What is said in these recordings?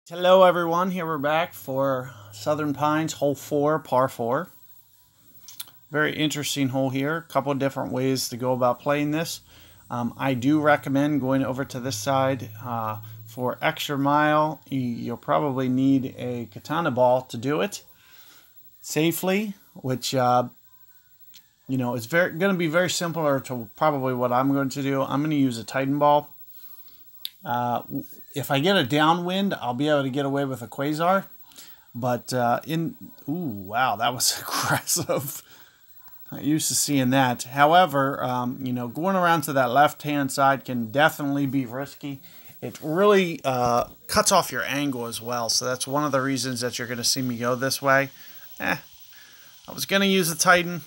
Hello everyone, here we're back for Southern Pines, hole 4, par 4. Very interesting hole here. A couple of different ways to go about playing this. I do recommend going over to this side for extra mile. You'll probably need a katana ball to do it safely, which is going to be very similar to probably what I'm going to do. I'm going to use a Titan ball. If I get a downwind, I'll be able to get away with a Quasar. But ooh, wow, that was aggressive. Not used to seeing that. However, going around to that left-hand side can definitely be risky. It really cuts off your angle as well. So that's one of the reasons that you're going to see me go this way. I was going to use a Titan.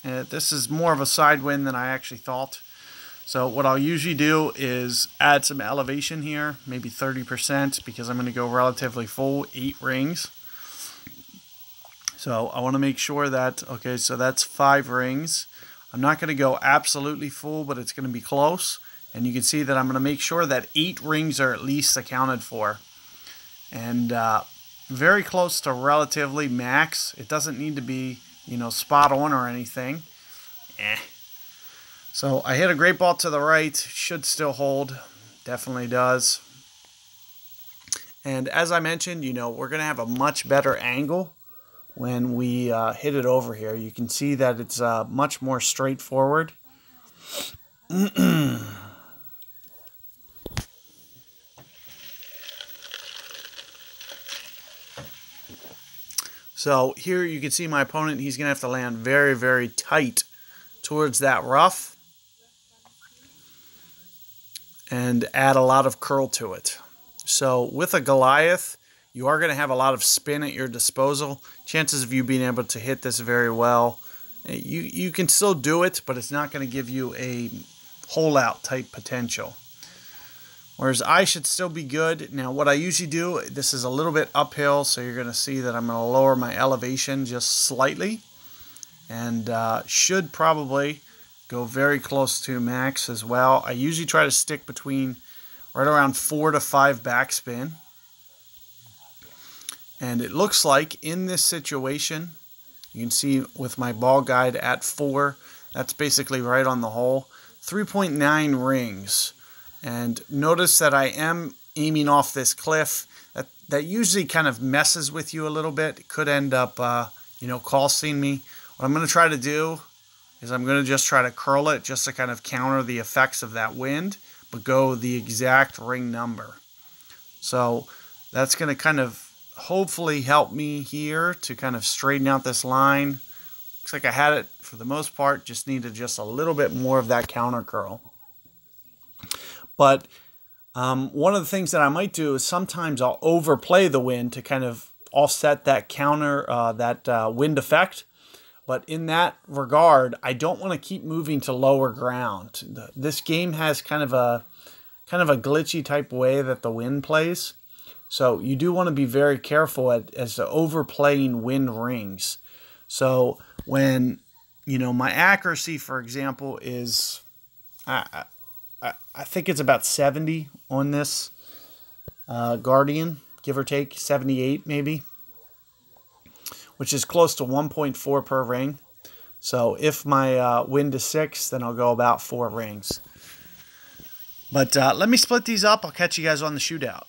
This is more of a side wind than I actually thought. So what I'll usually do is add some elevation here, maybe 30%, because I'm going to go relatively full, 8 rings. So I want to make sure that, okay, so that's 5 rings. I'm not going to go absolutely full, but it's going to be close. And you can see that I'm going to make sure that 8 rings are at least accounted for. And very close to relatively max. It doesn't need to be, spot on or anything. So I hit a great ball to the right, should still hold, definitely does. And as I mentioned, we're going to have a much better angle when we hit it over here. You can see that it's much more straightforward. So here you can see my opponent, he's going to have to land very, very tight towards that rough and add a lot of curl to it. So with a Goliath, you are going to have a lot of spin at your disposal. Chances of you being able to hit this very well, you can still do it, but it's not going to give you a hole-out type potential. Whereas I should still be good. Now what I usually do, this is a little bit uphill, so you're going to see that I'm going to lower my elevation just slightly. And should probably go very close to max as well. I usually try to stick between right around 4 to 5 backspin. And it looks like in this situation, you can see with my ball guide at 4, that's basically right on the hole, 3.9 rings. And notice that I am aiming off this cliff. That usually kind of messes with you a little bit. It could end up, costing me. What I'm going to try to do is I'm going to just try to curl it just to kind of counter the effects of that wind, but go the exact ring number. So that's going to kind of hopefully help me here to kind of straighten out this line. Looks like I had it for the most part, just needed just a little bit more of that counter curl. But one of the things that I might do is sometimes I'll overplay the wind to kind of offset that counter, wind effect. But in that regard, I don't want to keep moving to lower ground. This game has kind of a glitchy type way that the wind plays. So you do want to be very careful as to overplaying wind rings. So when, my accuracy, for example, is, I think it's about 70 on this Guardian, give or take, 78 maybe, which is close to 1.4 per ring. So if my wind is 6, then I'll go about 4 rings. But let me split these up. I'll catch you guys on the shootout.